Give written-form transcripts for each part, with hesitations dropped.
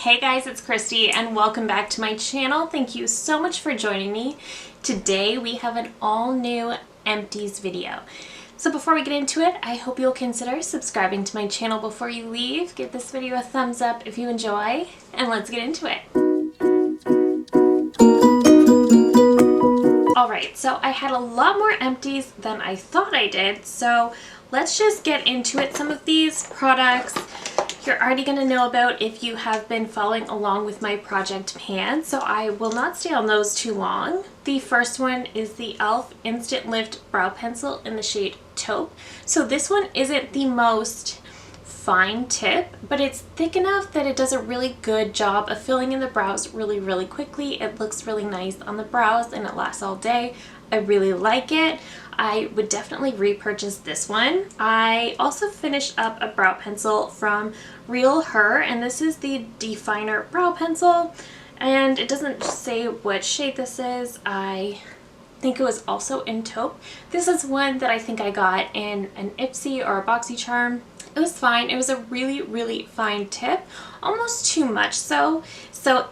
Hey guys, it's Christy and welcome back to my channel. Thank you so much for joining me. Today we have an all new Empties video. So before we get into it, I hope you'll consider subscribing to my channel before you leave. Give this video a thumbs up if you enjoy, and let's get into it. Alright, so I had a lot more Empties than I thought I did, so let's just get into it. Some of these products you're already going to know about if you have been following along with my project pan, so I will not stay on those too long. The first one is the e.l.f. Instant Lift Brow Pencil in the shade Taupe. So this one isn't the most fine tip, but it's thick enough that it does a really good job of filling in the brows really quickly. It looks really nice on the brows and it lasts all day. I really like it. I would definitely repurchase this one. I also finished up a brow pencil from Real Her, and this is the Definer Brow Pencil, and it doesn't say what shade this is. I think it was also in Taupe. This is one that I think I got in an Ipsy or a BoxyCharm. It was fine. It was a really fine tip, almost too much so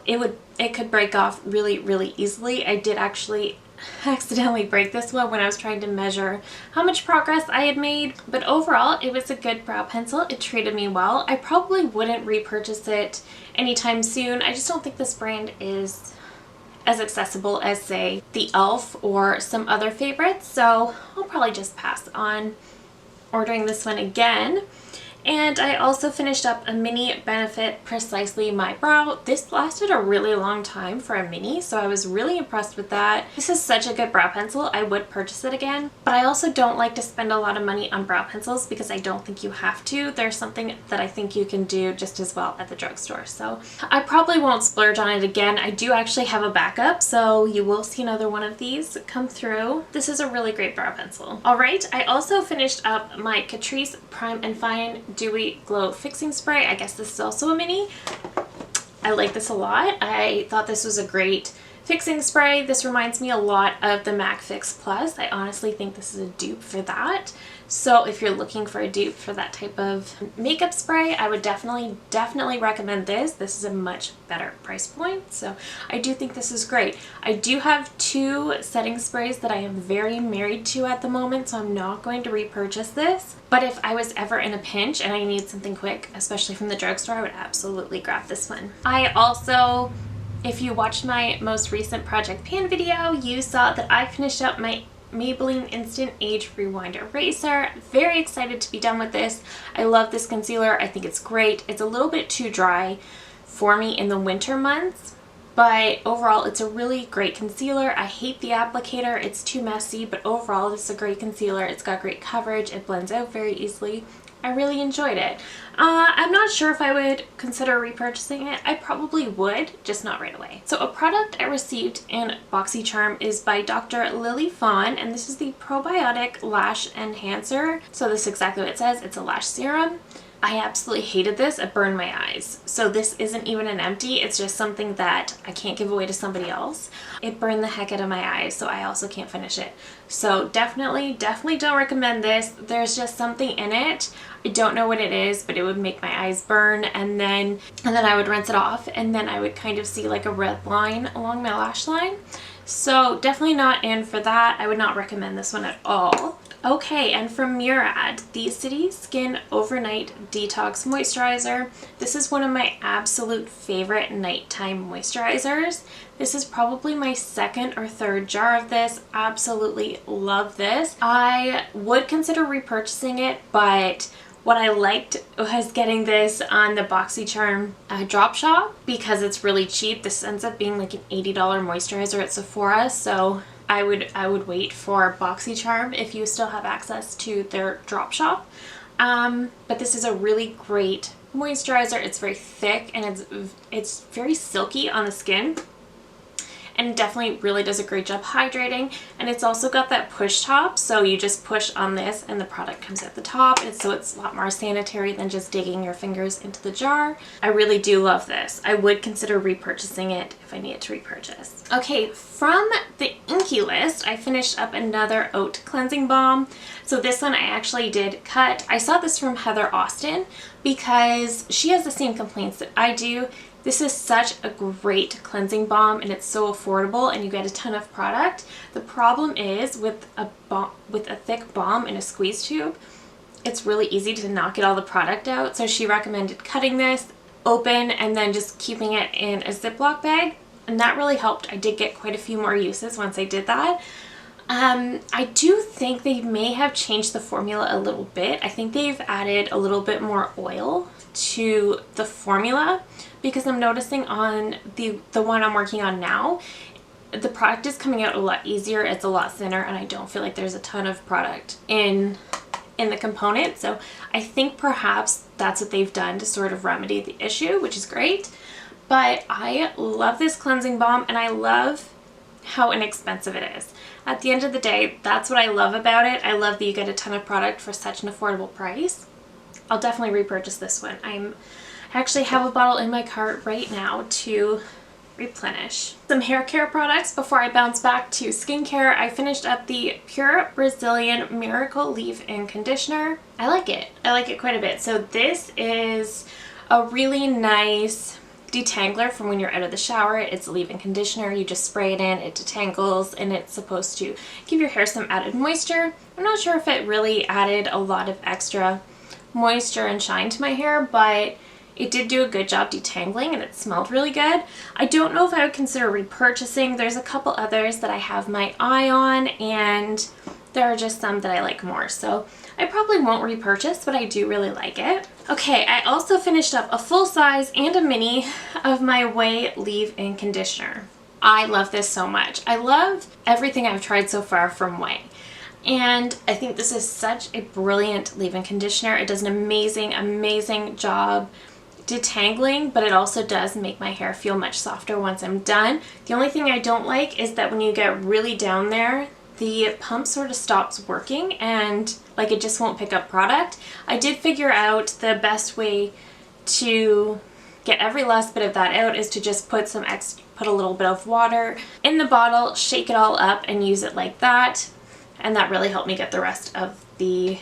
it could break off really easily. I did actually accidentally break this one when I was trying to measure how much progress I had made, but overall it was a good brow pencil. It treated me well. I probably wouldn't repurchase it anytime soon. I just don't think this brand is as accessible as, say, the e.l.f. or some other favorites, so I'll probably just pass on ordering this one again. And I also finished up a mini Benefit Precisely My Brow. This lasted a really long time for a mini, so I was really impressed with that. This is such a good brow pencil. I would purchase it again, but I also don't like to spend a lot of money on brow pencils because I don't think you have to. There's something that I think you can do just as well at the drugstore, so I probably won't splurge on it again. I do actually have a backup, so you will see another one of these come through. This is a really great brow pencil. Alright, I also finished up my Catrice Prime and Fine Dewy Glow Fixing Spray. I guess this is also a mini. I like this a lot. I thought this was a great fixing spray. This reminds me a lot of the MAC Fix Plus. I honestly think this is a dupe for that. So if you're looking for a dupe for that type of makeup spray, I would definitely recommend this. This is a much better price point, so I do think this is great. I do have two setting sprays that I am very married to at the moment, so I'm not going to repurchase this. But if I was ever in a pinch and I need something quick, especially from the drugstore, I would absolutely grab this one. I also, if you watched my most recent Project Pan video, you saw that I finished up my Maybelline Instant Age Rewind Eraser. Very excited to be done with this. I love this concealer. I think it's great. It's a little bit too dry for me in the winter months, but overall it's a really great concealer. I hate the applicator. It's too messy, but overall this is a great concealer. It's got great coverage. It blends out very easily. I really enjoyed it. I'm not sure if I would consider repurchasing it. I probably would, just not right away. So a product I received in BoxyCharm is by Dr. Lily Fawn, and this is the Probiotic Lash Enhancer. So this is exactly what it says. It's a lash serum. I absolutely hated this. It burned my eyes. So this isn't even an empty. It's just something that I can't give away to somebody else. It burned the heck out of my eyes, so I also can't finish it. So definitely don't recommend this. There's just something in it. I don't know what it is, but it would make my eyes burn, and then I would rinse it off, and then I would kind of see like a red line along my lash line. So definitely not in for that. I would not recommend this one at all. Okay, and from Murad, the City Skin Overnight Detox Moisturizer. This is one of my absolute favorite nighttime moisturizers. This is probably my second or third jar of this. Absolutely love this. I would consider repurchasing it, but what I liked was getting this on the BoxyCharm drop shop because it's really cheap. This ends up being like an $80 moisturizer at Sephora, so I would wait for BoxyCharm if you still have access to their drop shop. But this is a really great moisturizer. It's very thick and it's very silky on the skin. And it definitely really does a great job hydrating, and it's also got that push top, so you just push on this and the product comes at the top, and so it's a lot more sanitary than just digging your fingers into the jar. I really do love this. I would consider repurchasing it if I needed to repurchase. Okay, from the Inky list, I finished up another Oat Cleansing Balm. So this one I actually did cut. I saw this from Heather Austin because she has the same complaints that I do. This is such a great cleansing balm and it's so affordable and you get a ton of product. The problem is with a thick balm in a squeeze tube, it's really easy to not get all the product out. So she recommended cutting this open and then just keeping it in a Ziploc bag. And that really helped. I did get quite a few more uses once I did that. I do think they may have changed the formula a little bit. I think they've added a little bit more oil to the formula because I'm noticing on the one I'm working on now, the product is coming out a lot easier. It's a lot thinner and I don't feel like there's a ton of product in the component. So I think perhaps that's what they've done to sort of remedy the issue, which is great. But I love this cleansing balm and I love how inexpensive it is. At the end of the day, that's what I love about it. I love that you get a ton of product for such an affordable price. I'll definitely repurchase this one. I actually have a bottle in my cart right now to replenish. Some hair care products before I bounce back to skincare. I finished up the Pure Brazilian Miracle Leave-In Conditioner. I like it. I like it quite a bit. So this is a really nice detangler from when you're out of the shower. It's a leave-in conditioner. You just spray it in, it detangles, and it's supposed to give your hair some added moisture. I'm not sure if it really added a lot of extra moisture and shine to my hair, but it did do a good job detangling and it smelled really good. I don't know if I would consider repurchasing. There's a couple others that I have my eye on and there are just some that I like more. So I probably won't repurchase, but I do really like it. Okay, I also finished up a full size and a mini of my Way Leave-In Conditioner. I love this so much. I love everything I've tried so far from Way. And I think this is such a brilliant leave-in conditioner. It does an amazing, amazing job detangling, but it also does make my hair feel much softer once I'm done. The only thing I don't like is that when you get really down there, the pump sort of stops working and like it just won't pick up product. I did figure out the best way to get every last bit of that out is to just put a little bit of water in the bottle, shake it all up and use it like that. And that really helped me get the rest of the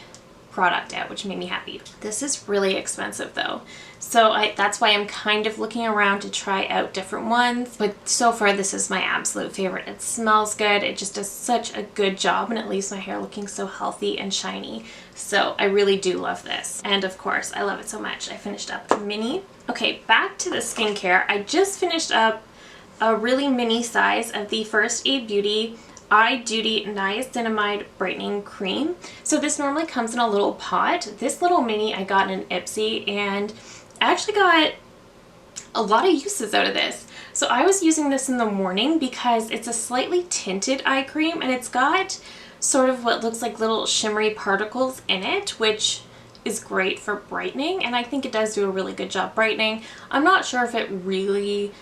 product out, which made me happy. This is really expensive though. So that's why I'm kind of looking around to try out different ones. But so far this is my absolute favorite. It smells good. It just does such a good job and it leaves my hair looking so healthy and shiny. So I really do love this. And of course, I love it so much. I finished up a mini. Okay, back to the skincare. I just finished up a really mini size of the First Aid Beauty Eye Duty Niacinamide Brightening Cream. So this normally comes in a little pot. This little mini I got in an Ipsy and I actually got a lot of uses out of this. So I was using this in the morning because it's a slightly tinted eye cream and it's got sort of what looks like little shimmery particles in it, which is great for brightening, and I think it does do a really good job brightening. I'm not sure if it really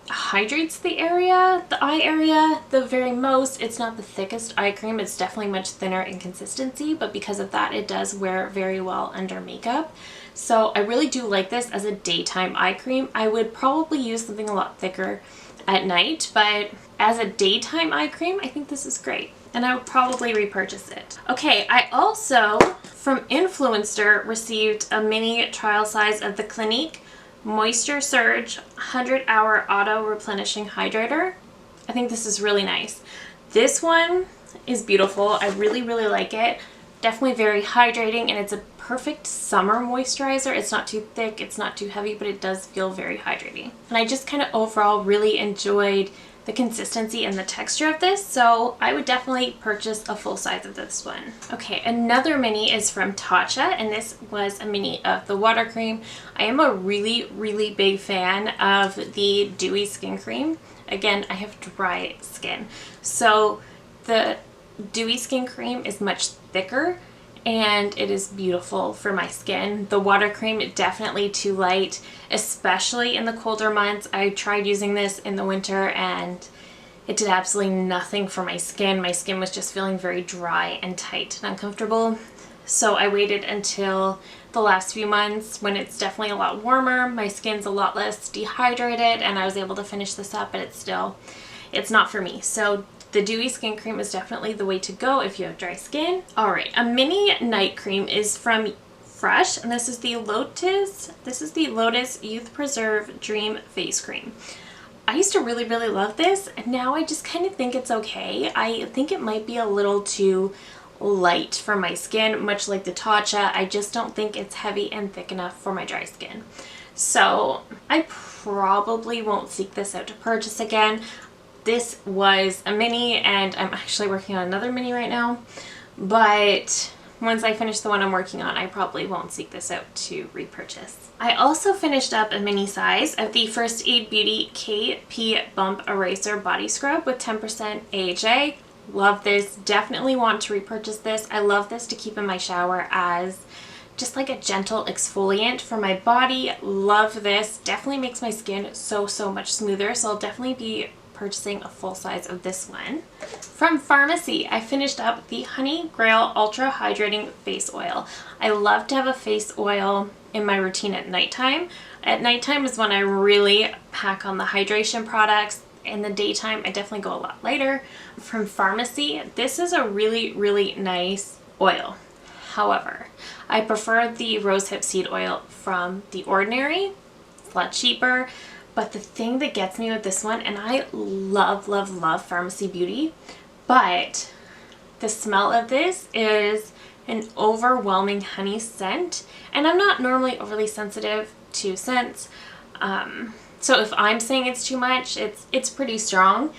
hydrates the eye area the very most. It's not the thickest eye cream. It's definitely much thinner in consistency, but because of that it does wear very well under makeup. So I really do like this as a daytime eye cream. I would probably use something a lot thicker at night, but as a daytime eye cream I think this is great and I would probably repurchase it. Okay, I also from Skinfluencer received a mini trial size of the Clinique Moisture Surge 100-Hour Auto Replenishing Hydrator. I think this is really nice. This one is beautiful. I really like it. Definitely very hydrating and it's a perfect summer moisturizer. It's not too thick, it's not too heavy, but it does feel very hydrating. And I just kind of overall really enjoyed the consistency and the texture of this, so I would definitely purchase a full size of this one. Okay, another mini is from Tatcha, and this was a mini of the water cream. I am a really big fan of the Dewy skin cream. Again, I have dry skin, so the Dewy skin cream is much thicker and it is beautiful for my skin. The water cream, definitely too light, especially in the colder months. I tried using this in the winter and it did absolutely nothing for my skin. My skin was just feeling very dry and tight and uncomfortable. So I waited until the last few months when it's definitely a lot warmer. My skin's a lot less dehydrated and I was able to finish this up, but it's not for me. So the Dewy skin cream is definitely the way to go if you have dry skin. Alright, a mini night cream is from fresh, and this is the Lotus. This is the Lotus Youth Preserve Dream Face Cream. I used to really, really love this, and now I just kind of think it's okay. I think it might be a little too light for my skin, much like the Tatcha. I just don't think it's heavy and thick enough for my dry skin. So I probably won't seek this out to purchase again. This was a mini, and I'm actually working on another mini right now, but once I finish the one I'm working on, I probably won't seek this out to repurchase. I also finished up a mini size of the First Aid Beauty KP Bump Eraser Body Scrub with 10% AHA. Love this. Definitely want to repurchase this. I love this to keep in my shower as just like a gentle exfoliant for my body. Love this. Definitely makes my skin so much smoother, so I'll definitely be purchasing a full size of this one. From Pharmacy, I finished up the Honey Grail Ultra Hydrating Face Oil. I love to have a face oil in my routine at nighttime. At nighttime is when I really pack on the hydration products. In the daytime, I definitely go a lot lighter. From Pharmacy, this is a really nice oil. However, I prefer the rosehip seed oil from The Ordinary. It's a lot cheaper. But the thing that gets me with this one, and I love Pharmacy Beauty, but the smell of this is an overwhelming honey scent, and I'm not normally overly sensitive to scents, so if I'm saying it's too much, it's pretty strong.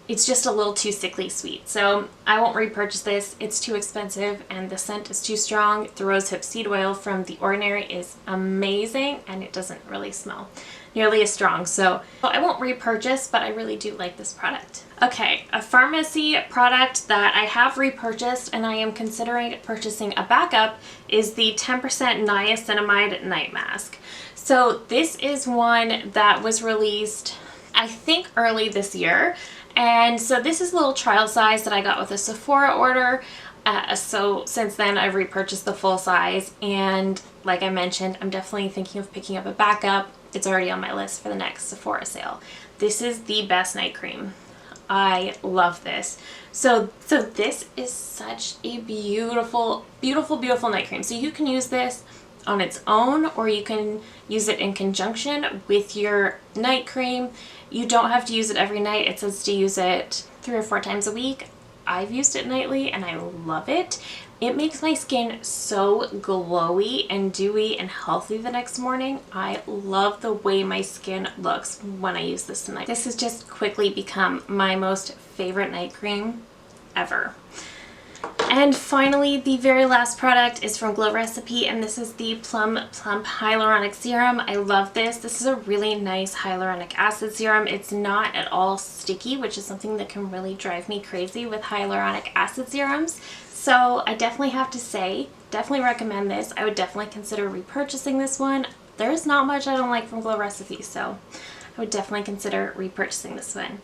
It's just a little too sickly sweet, so I won't repurchase this. It's too expensive and the scent is too strong. The rosehip seed oil from The Ordinary is amazing, and it doesn't really smell nearly as strong, so I won't repurchase, but I really do like this product. Okay, a Pharmacy product that I have repurchased and I am considering purchasing a backup is the 10% Niacinamide Night Mask. So this is one that was released, I think, early this year, and so this is a little trial size that I got with a Sephora order. So since then I've repurchased the full size, and like I mentioned, I'm definitely thinking of picking up a backup. It's already on my list for the next Sephora sale. This is the best night cream. I love this. So this is such a beautiful night cream. So you can use this on its own, or you can use it in conjunction with your night cream. You don't have to use it every night. It says to use it 3 or 4 times a week. I've used it nightly and I love it. It makes my skin so glowy and dewy and healthy the next morning. I love the way my skin looks when I use this tonight. This has just quickly become my most favorite night cream ever. And finally, the very last product is from Glow Recipe, and this is the Plump Hyaluronic Serum. I love this. This is a really nice hyaluronic acid serum. It's not at all sticky, which is something that can really drive me crazy with hyaluronic acid serums. So I definitely have to say, definitely recommend this. I would definitely consider repurchasing this one. There's not much I don't like from Glow Recipe, so I would definitely consider repurchasing this one.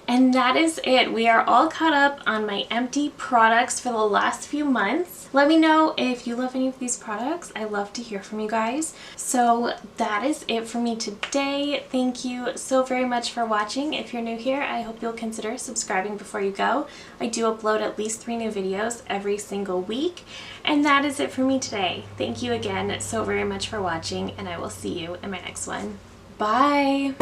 And that is it. We are all caught up on my empty products for the last few months. Let me know if you love any of these products. I love to hear from you guys. So that is it for me today. Thank you so very much for watching. If you're new here, I hope you'll consider subscribing before you go. I do upload at least 3 new videos every single week. And that is it for me today. Thank you again so very much for watching, and I will see you in my next one. Bye!